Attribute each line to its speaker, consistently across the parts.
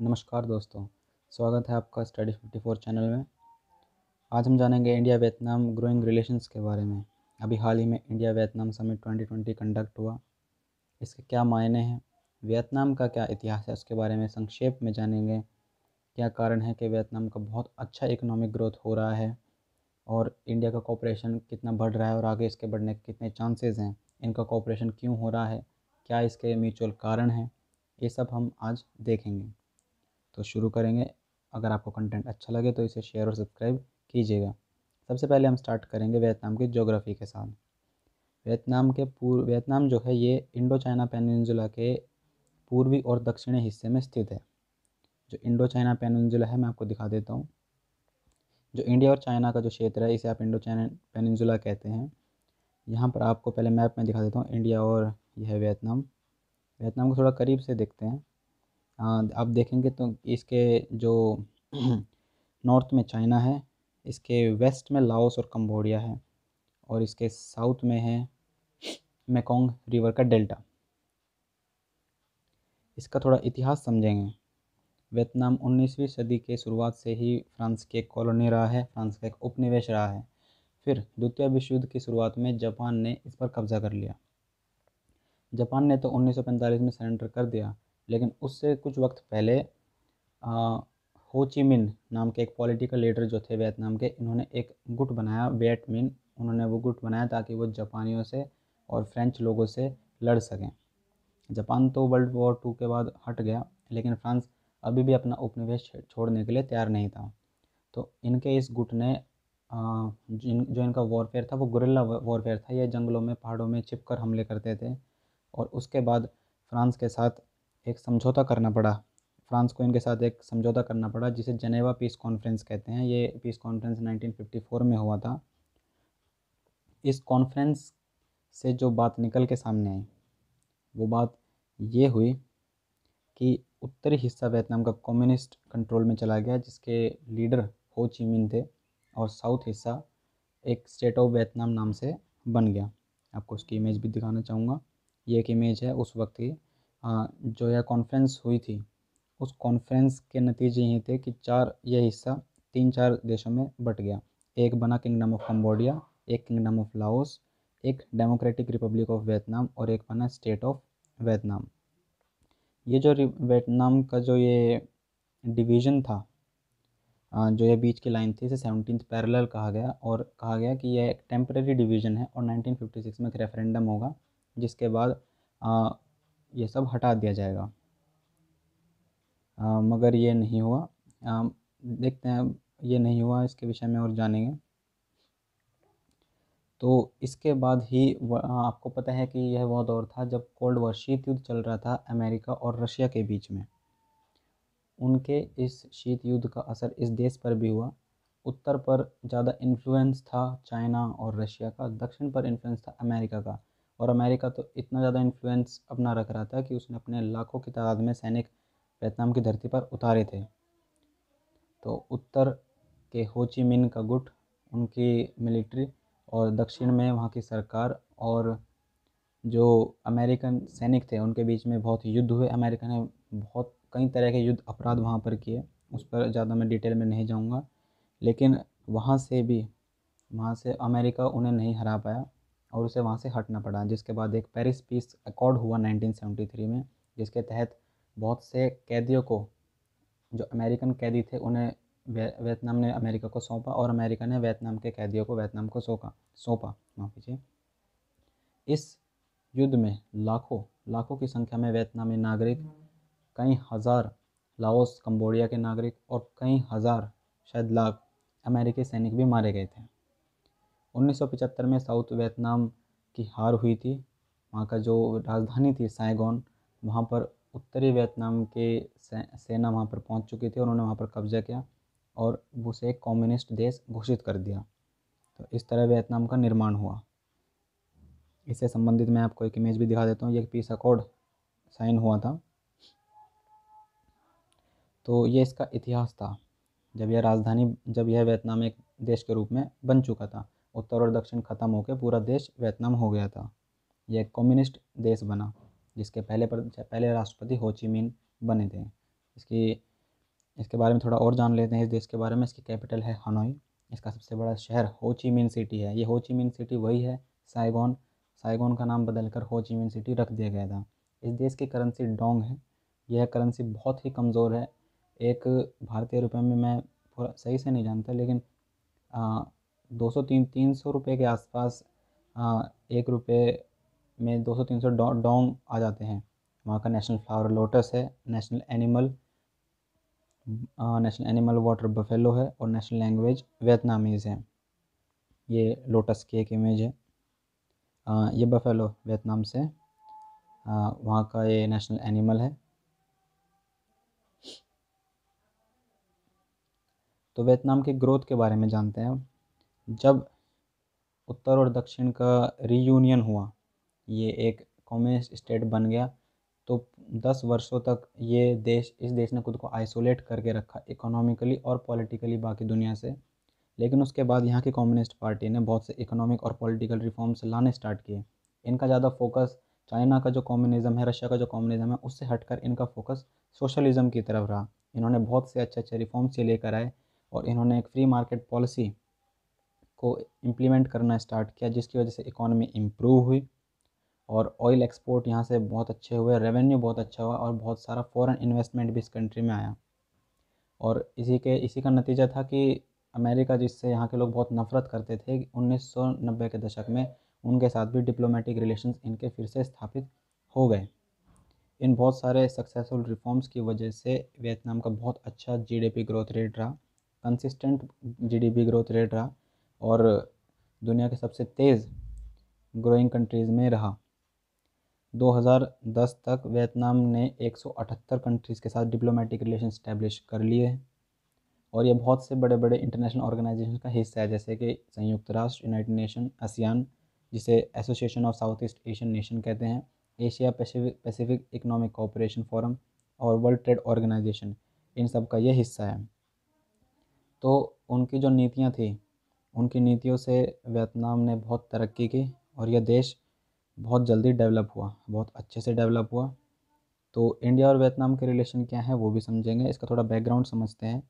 Speaker 1: नमस्कार दोस्तों, स्वागत है आपका स्टडी 54 चैनल में। आज हम जानेंगे इंडिया वियतनाम ग्रोइंग रिलेशंस के बारे में। अभी हाल ही में इंडिया वियतनाम समिट 2020 कंडक्ट हुआ। इसके क्या मायने हैं, वियतनाम का क्या इतिहास है, उसके बारे में संक्षेप में जानेंगे। क्या कारण है कि वियतनाम का बहुत अच्छा इकोनॉमिक ग्रोथ हो रहा है और इंडिया का कोऑपरेशन कितना बढ़ रहा है और आगे इसके बढ़ने के कितने चांसेस हैं, इनका कोऑपरेशन क्यों हो रहा है, क्या इसके म्यूचुअल कारण हैं, ये सब हम आज देखेंगे। तो शुरू करेंगे। अगर आपको कंटेंट अच्छा लगे तो इसे शेयर और सब्सक्राइब कीजिएगा। सबसे पहले हम स्टार्ट करेंगे वियतनाम की ज्योग्राफी के साथ। वियतनाम जो है ये इंडो चाइना पेनिनसुला के पूर्वी और दक्षिणी हिस्से में स्थित है। जो इंडो चाइना पेनिनसुला है मैं आपको दिखा देता हूँ। जो इंडिया और चाइना का जो क्षेत्र है इसे आप इंडो चाइना पेनिनसुला कहते हैं। यहाँ पर आपको पहले मैप में दिखा देता हूँ इंडिया और यह है वियतनाम। वियतनाम को थोड़ा करीब से देखते हैं। आप देखेंगे तो इसके जो नॉर्थ में चाइना है, इसके वेस्ट में लाओस और कंबोडिया है और इसके साउथ में है मेकोंग रिवर का डेल्टा। इसका थोड़ा इतिहास समझेंगे। वियतनाम 19वीं सदी के शुरुआत से ही फ्रांस की एक कॉलोनी रहा है, फ्रांस का एक उपनिवेश रहा है। फिर द्वितीय विश्व युद्ध की शुरुआत में जापान ने इस पर कब्जा कर लिया। जापान ने तो 1945 में सरेंडर कर दिया, लेकिन उससे कुछ वक्त पहले हो ची मिन नाम के एक पॉलिटिकल लीडर जो थे वियतनाम के, इन्होंने एक गुट बनाया वियट मिन। उन्होंने वो गुट बनाया ताकि वो जापानियों से और फ्रेंच लोगों से लड़ सकें। जापान तो वर्ल्ड वॉर 2 के बाद हट गया, लेकिन फ्रांस अभी भी अपना उपनिवेश छोड़ने के लिए तैयार नहीं था। तो इनके इस गुट ने जो इनका वॉरफेयर था वो गुरिल्ला वॉरफेयर था। ये जंगलों में पहाड़ों में छिपकर हमले करते थे और उसके बाद फ्रांस के साथ एक समझौता करना पड़ा। फ्रांस को इनके साथ एक समझौता करना पड़ा जिसे जनेवा पीस कॉन्फ्रेंस कहते हैं। ये पीस कॉन्फ्रेंस 1954 में हुआ था। इस कॉन्फ्रेंस से जो बात निकल के सामने आई वो बात ये हुई कि उत्तरी हिस्सा वियतनाम का कम्युनिस्ट कंट्रोल में चला गया, जिसके लीडर हो ची मिन थे, और साउथ हिस्सा एक स्टेट ऑफ वियतनाम नाम से बन गया। आपको उसकी इमेज भी दिखाना चाहूँगा। ये एक इमेज है उस वक्त की। जो यह कॉन्फ्रेंस हुई थी, उस कॉन्फ्रेंस के नतीजे ये थे कि यह हिस्सा 3-4 देशों में बट गया। एक बना किंगडम ऑफ कंबोडिया, एक किंगडम ऑफ लाओस, एक डेमोक्रेटिक रिपब्लिक ऑफ वियतनाम और एक बना स्टेट ऑफ वियतनाम। ये जो वियतनाम का जो ये डिवीज़न था, जो ये बीच की लाइन थी, इसे 17th पैरेलल कहा गया और कहा गया कि यह एक टेम्परेरी डिवीज़न है और 1956 में एक रेफरेंडम होगा जिसके बाद ये सब हटा दिया जाएगा। मगर ये नहीं हुआ। देखते हैं, ये नहीं हुआ, इसके विषय में और जानेंगे। तो इसके बाद ही आपको पता है कि यह वह दौर था जब कोल्ड वॉर शीत युद्ध चल रहा था अमेरिका और रशिया के बीच में। उनके इस शीत युद्ध का असर इस देश पर भी हुआ। उत्तर पर ज़्यादा इन्फ्लुएंस था चाइना और रशिया का, दक्षिण पर इन्फ्लुएंस था अमेरिका का। और अमेरिका तो इतना ज़्यादा इन्फ्लुएंस अपना रख रहा था कि उसने अपने लाखों की तादाद में सैनिक वियतनाम की धरती पर उतारे थे। तो उत्तर के हो ची मिन का गुट, उनकी मिलिट्री, और दक्षिण में वहाँ की सरकार और जो अमेरिकन सैनिक थे उनके बीच में बहुत युद्ध हुए। अमेरिका ने बहुत कई तरह के युद्ध अपराध वहाँ पर किए, उस पर ज़्यादा मैं डिटेल में नहीं जाऊँगा। लेकिन वहाँ से अमेरिका उन्हें नहीं हरा पाया और उसे वहाँ से हटना पड़ा, जिसके बाद एक पेरिस पीस अकॉर्ड हुआ 1973 में, जिसके तहत बहुत से कैदियों को, जो अमेरिकन कैदी थे, उन्हें वियतनाम ने अमेरिका को सौंपा और अमेरिका ने वियतनाम के कैदियों को वियतनाम को सौंपा। माफ़ कीजिए। इस युद्ध में लाखों की संख्या में वियतनामी नागरिक, कई हज़ार लाओस कंबोडिया के नागरिक और कई हज़ार, शायद लाख अमेरिकी सैनिक भी मारे गए थे। 1975 में साउथ वियतनाम की हार हुई थी। वहाँ का जो राजधानी थी साइगोन, वहाँ पर उत्तरी वियतनाम के सेना वहाँ पर पहुँच चुकी थी और उन्होंने वहाँ पर कब्जा किया और उसे एक कम्युनिस्ट देश घोषित कर दिया। तो इस तरह वियतनाम का निर्माण हुआ। इससे संबंधित मैं आपको एक इमेज भी दिखा देता हूँ। ये पीस अकॉर्ड साइन हुआ था। तो ये इसका इतिहास था जब यह वियतनाम एक देश के रूप में बन चुका था। उत्तर और दक्षिण ख़त्म होकर पूरा देश वियतनाम हो गया था। यह एक कम्युनिस्ट देश बना जिसके पहले राष्ट्रपति हो ची मिन बने थे। इसकी इसके बारे में थोड़ा और जान लेते हैं इस देश के बारे में। इसकी कैपिटल है हनोई। इसका सबसे बड़ा शहर हो ची मिन सिटी है। ये हो ची मिन सिटी वही है साइगोन। साइगोन का नाम बदलकर हो ची मिन सिटी रख दिया गया था। इस देश की करेंसी डोंग है। यह करेंसी बहुत ही कमज़ोर है। एक भारतीय रुपये में मैं पूरा सही से नहीं जानता, लेकिन 200-300 रुपये के आसपास एक रुपये में 200-300 डोंग आ जाते हैं। वहाँ का नेशनल फ्लावर लोटस है। नेशनल एनिमल वाटर बफेलो है और नेशनल लैंग्वेज वियतनामीज़ है। ये लोटस की एक इमेज है। ये बफेलो वियतनाम से वहाँ का ये नेशनल एनिमल है। तो वियतनाम की ग्रोथ के बारे में जानते हैं। जब उत्तर और दक्षिण का रीयूनियन हुआ, ये एक कम्युनिस्ट स्टेट बन गया, तो 10 वर्षों तक इस देश ने खुद को आइसोलेट करके रखा इकोनॉमिकली और पॉलिटिकली बाकी दुनिया से। लेकिन उसके बाद यहाँ की कम्युनिस्ट पार्टी ने बहुत से इकोनॉमिक और पॉलिटिकल रिफॉर्म्स लाने स्टार्ट किए। इनका ज़्यादा फोकस चाइना का जो कम्युनिज़्म है, रशिया का जो कम्युनिज़्म है, उससे हटकर इनका फोकस सोशलिज़म की तरफ रहा। इन्होंने बहुत से अच्छे अच्छे रिफॉर्म्स ये लेकर आए और इन्होंने एक फ्री मार्केट पॉलिसी को इम्प्लीमेंट करना स्टार्ट किया, जिसकी वजह से इकॉनमी इम्प्रूव हुई और ऑयल एक्सपोर्ट यहाँ से बहुत अच्छे हुए, रेवेन्यू बहुत अच्छा हुआ और बहुत सारा फॉरेन इन्वेस्टमेंट भी इस कंट्री में आया। और इसी का नतीजा था कि अमेरिका, जिससे यहाँ के लोग बहुत नफ़रत करते थे, 1990 के दशक में उनके साथ भी डिप्लोमेटिक रिलेशंस इनके फिर से स्थापित हो गए। इन बहुत सारे सक्सेसफुल रिफॉर्म्स की वजह से वियतनाम का बहुत अच्छा जीडीपी ग्रोथ रेट रहा, कंसिस्टेंट जीडीपी ग्रोथ रेट रहा और दुनिया के सबसे तेज़ ग्रोइंग कंट्रीज़ में रहा। 2010 तक वियतनाम ने 178 कंट्रीज़ के साथ डिप्लोमेटिक रिलेशन स्टैब्लिश कर लिए हैं और ये बहुत से बड़े बड़े इंटरनेशनल ऑर्गेनाइजेशन का हिस्सा है, जैसे कि संयुक्त राष्ट्र, यूनाइटेड नेशन, आसियान, जिसे association of south east Asian nation कहते हैं, Asia Pacific economic cooperation forum और वर्ल्ड ट्रेड ऑर्गेनाइजेशन, इन सब का ये हिस्सा है। तो उनकी जो नीतियाँ थी, उनकी नीतियों से वियतनाम ने बहुत तरक्की की और यह देश बहुत जल्दी डेवलप हुआ, बहुत अच्छे से डेवलप हुआ। तो इंडिया और वियतनाम के रिलेशन क्या है वो भी समझेंगे। इसका थोड़ा बैकग्राउंड समझते हैं।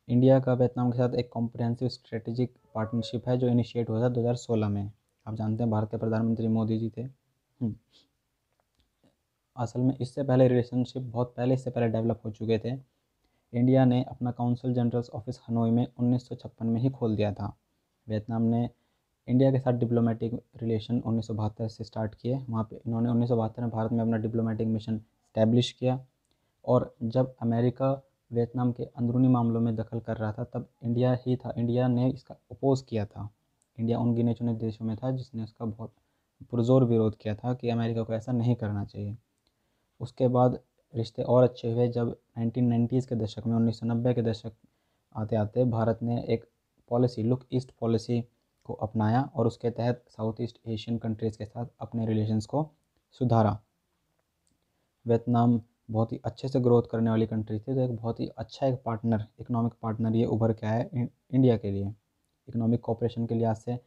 Speaker 1: इंडिया का वियतनाम के साथ एक कॉम्प्रिहेंसिव स्ट्रेटेजिक पार्टनरशिप है जो इनिशिएट हुआ था 2016 में। आप जानते हैं भारत के प्रधानमंत्री मोदी जी थे। असल में इससे पहले रिलेशनशिप बहुत पहले इससे पहले डेवलप हो चुके थे। इंडिया ने अपना काउंसिल जनरल्स ऑफिस हनोई में 1956 में ही खोल दिया था। वियतनाम ने इंडिया के साथ डिप्लोमेटिक रिलेशन 1972 से स्टार्ट किए। वहाँ पे इन्होंने 1972 में भारत में अपना डिप्लोमेटिक मिशन स्टैब्लिश किया और जब अमेरिका वियतनाम के अंदरूनी मामलों में दखल कर रहा था, तब इंडिया ने इसका अपोज़ किया था। इंडिया उन गिने चुने देशों में था जिसने उसका बहुत पुरज़ोर विरोध किया था कि अमेरिका को ऐसा नहीं करना चाहिए। उसके बाद रिश्ते और अच्छे हुए जब 1990s के दशक में, 1990 के दशक आते आते भारत ने एक पॉलिसी, लुक ईस्ट पॉलिसी को अपनाया और उसके तहत साउथ ईस्ट एशियन कंट्रीज़ के साथ अपने रिलेशंस को सुधारा। वियतनाम बहुत ही अच्छे से ग्रोथ करने वाली कंट्री थी, तो एक बहुत ही अच्छा एक पार्टनर, इकोनॉमिक पार्टनर ये उभर के आया इंडिया के लिए। इकोनॉमिक कोऑपरेशन के लिहाज से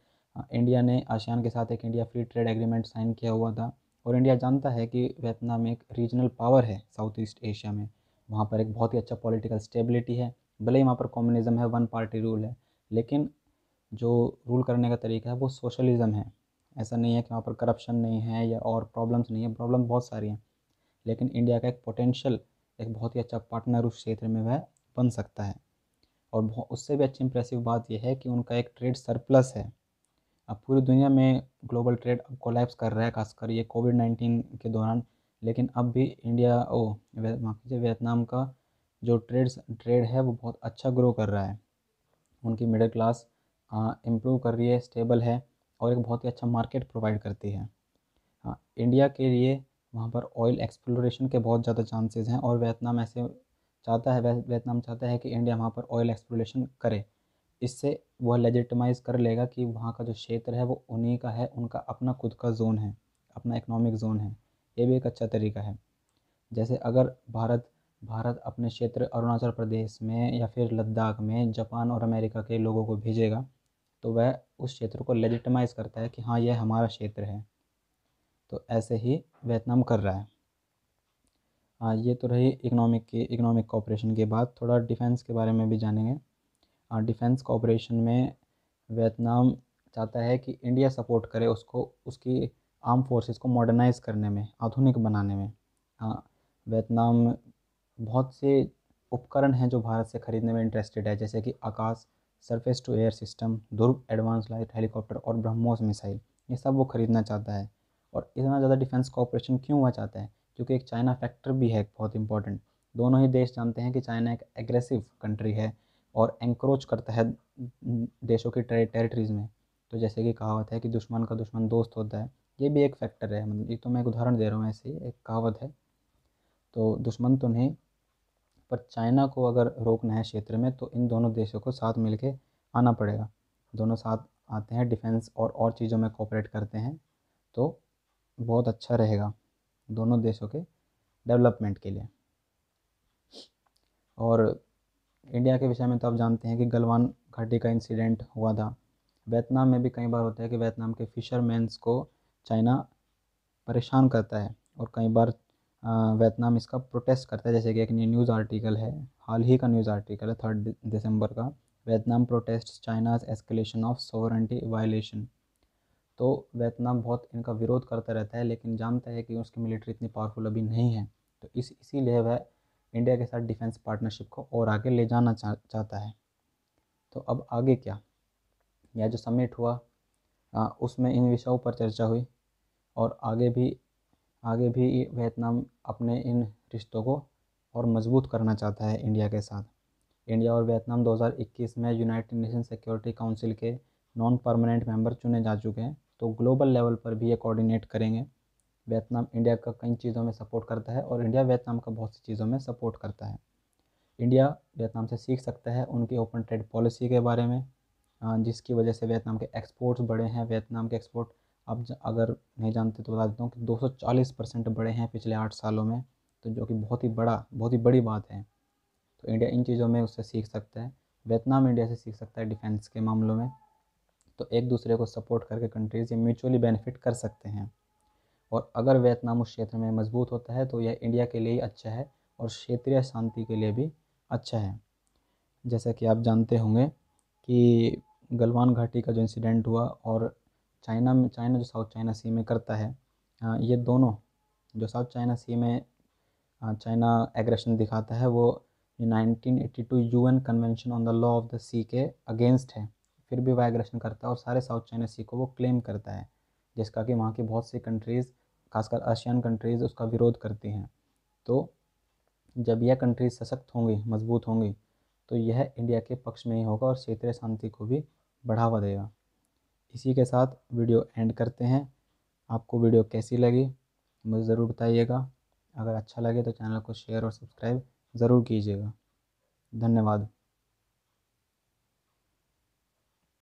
Speaker 1: इंडिया ने आसियान के साथ एक India free trade agreement sign किया हुआ था और इंडिया जानता है कि वियतनाम एक रीजनल पावर है साउथ ईस्ट एशिया में। वहाँ पर एक बहुत ही अच्छा पॉलिटिकल स्टेबिलिटी है। भले ही वहाँ पर कम्युनिज़्म है, वन पार्टी रूल है, लेकिन जो रूल करने का तरीका है वो सोशलिज़म है। ऐसा नहीं है कि वहाँ पर करप्शन नहीं है या और प्रॉब्लम्स नहीं है, प्रॉब्लम बहुत सारी हैं, लेकिन इंडिया का एक पोटेंशियल, एक बहुत ही अच्छा पार्टनर उस क्षेत्र में वह बन सकता है। और उससे भी अच्छी इंप्रेसिव बात यह है कि उनका एक ट्रेड सरप्लस है। अब पूरी दुनिया में ग्लोबल ट्रेड अब कोलैप्स कर रहा है, खासकर ये कोविड-19 के दौरान, लेकिन अब भी माफ़ कीजिए, वियतनाम का जो ट्रेड है वो बहुत अच्छा ग्रो कर रहा है। उनकी मिडिल क्लास इम्प्रूव कर रही है, स्टेबल है और एक बहुत ही अच्छा मार्केट प्रोवाइड करती है। हाँ, इंडिया के लिए वहाँ पर ऑयल एक्सप्लोरेशन के बहुत ज़्यादा चांसेस हैं और वियतनाम चाहता है कि इंडिया वहाँ पर ऑयल एक्सप्लोरेशन करे। इससे वह लेजिटिमाइज़ कर लेगा कि वहाँ का जो क्षेत्र है वो उन्हीं का है, उनका अपना खुद का ज़ोन है, अपना इकोनॉमिक ज़ोन है। ये भी एक अच्छा तरीका है। जैसे अगर भारत अपने क्षेत्र अरुणाचल प्रदेश में या फिर लद्दाख में जापान और अमेरिका के लोगों को भेजेगा, तो वह उस क्षेत्र को लेजिटिमाइज़ करता है कि हाँ, यह हमारा क्षेत्र है। तो ऐसे ही वियतनाम कर रहा है। हाँ, ये तो रही इकोनॉमिक कोऑपरेशन की बात। थोड़ा डिफेंस के बारे में भी जानेंगे। डिफेंस कोऑपरेशन में वियतनाम चाहता है कि इंडिया सपोर्ट करे उसको, उसकी आर्म फोर्सेस को मॉडर्नाइज़ करने में, आधुनिक बनाने में। वियतनाम बहुत से उपकरण हैं जो भारत से ख़रीदने में इंटरेस्टेड है, जैसे कि Akash, surface to air system, Dhruv advance light helicopter और ब्रह्मोस मिसाइल, ये सब वो ख़रीदना चाहता है। और इतना ज़्यादा डिफेंस कोऑपरेशन क्यों हुआ चाहता है? क्योंकि एक चाइना फैक्टर भी है बहुत इंपॉर्टेंट। दोनों ही देश जानते हैं कि चाइना एक एग्रेसिव कंट्री है और एंक्रोच करता है देशों की टेरिटरीज़ में। तो जैसे कि कहावत है कि दुश्मन का दुश्मन दोस्त होता है, ये भी एक फैक्टर है। मतलब ये तो मैं एक उदाहरण दे रहा हूँ, ऐसे ही एक कहावत है। तो दुश्मन तो नहीं, पर चाइना को अगर रोकना है क्षेत्र में तो इन दोनों देशों को साथ मिलके आना पड़ेगा। दोनों साथ आते हैं डिफेंस और चीज़ों में कोऑपरेट करते हैं तो बहुत अच्छा रहेगा दोनों देशों के डेवलपमेंट के लिए। और इंडिया के विषय में तो आप जानते हैं कि गलवान घाटी का इंसिडेंट हुआ था। वियतनाम में भी कई बार होता है कि वियतनाम के फिशरमैन्स को चाइना परेशान करता है और कई बार वियतनाम इसका प्रोटेस्ट करता है। जैसे कि एक न्यूज़ आर्टिकल है, हाल ही का न्यूज़ आर्टिकल है 3 दिसंबर का, Vietnam protest China's escalation of sovereignty violation. तो वियतनाम बहुत इनका विरोध करता रहता है, लेकिन जानता है कि उसकी मिलिट्री इतनी पावरफुल अभी नहीं है। तो इसीलिए वह इंडिया के साथ डिफेंस पार्टनरशिप को और आगे ले जाना चाहता है। तो अब आगे क्या? यह जो समिट हुआ उसमें इन विषयों पर चर्चा हुई और आगे भी वियतनाम अपने इन रिश्तों को और मजबूत करना चाहता है इंडिया के साथ। इंडिया और वियतनाम 2021 में यूनाइटेड नेशन सिक्योरिटी काउंसिल के नॉन परमानेंट मेंबर चुने जा चुके हैं। तो ग्लोबल लेवल पर भी ये कोऑर्डिनेट करेंगे। वियतनाम इंडिया का कई चीज़ों में सपोर्ट करता है और इंडिया वियतनाम का बहुत सी चीज़ों में सपोर्ट करता है। इंडिया वियतनाम से सीख सकता है उनकी ओपन ट्रेड पॉलिसी के बारे में, जिसकी वजह से वियतनाम के एक्सपोर्ट्स बढ़े हैं। वियतनाम के एक्सपोर्ट अब अगर नहीं जानते तो बता देता हूँ कि 240% बढ़े हैं पिछले 8 सालों में। तो जो कि बहुत ही बड़ी बात है। तो इंडिया इन चीज़ों में उससे सीख सकता है। वियतनाम इंडिया से सीख सकता है डिफेंस के मामलों में। तो एक दूसरे को सपोर्ट करके कंट्रीज़ ये म्यूचुअली बेनिफिट कर सकते हैं। और अगर वियतनाम उस क्षेत्र में मजबूत होता है तो यह इंडिया के लिए ही अच्छा है और क्षेत्रीय शांति के लिए भी अच्छा है। जैसा कि आप जानते होंगे कि गलवान घाटी का जो इंसिडेंट हुआ और चाइना जो साउथ चाइना सी में करता है, ये दोनों जो साउथ चाइना सी में चाइना एग्रेशन दिखाता है, वो 1982 UN convention on the law of the sea के अगेंस्ट है। फिर भी वह एग्रेशन करता है और सारे साउथ चाइना सी को वो क्लेम करता है, जिसका कि वहाँ की बहुत सी कंट्रीज़, खासकर आसियान कंट्रीज़, उसका विरोध करती हैं। तो जब यह कंट्रीज सशक्त होंगी, मजबूत होंगी, तो यह इंडिया के पक्ष में ही होगा और क्षेत्रीय शांति को भी बढ़ावा देगा। इसी के साथ वीडियो एंड करते हैं। आपको वीडियो कैसी लगी मुझे ज़रूर बताइएगा। अगर अच्छा लगे तो चैनल को शेयर और सब्सक्राइब ज़रूर कीजिएगा। धन्यवाद।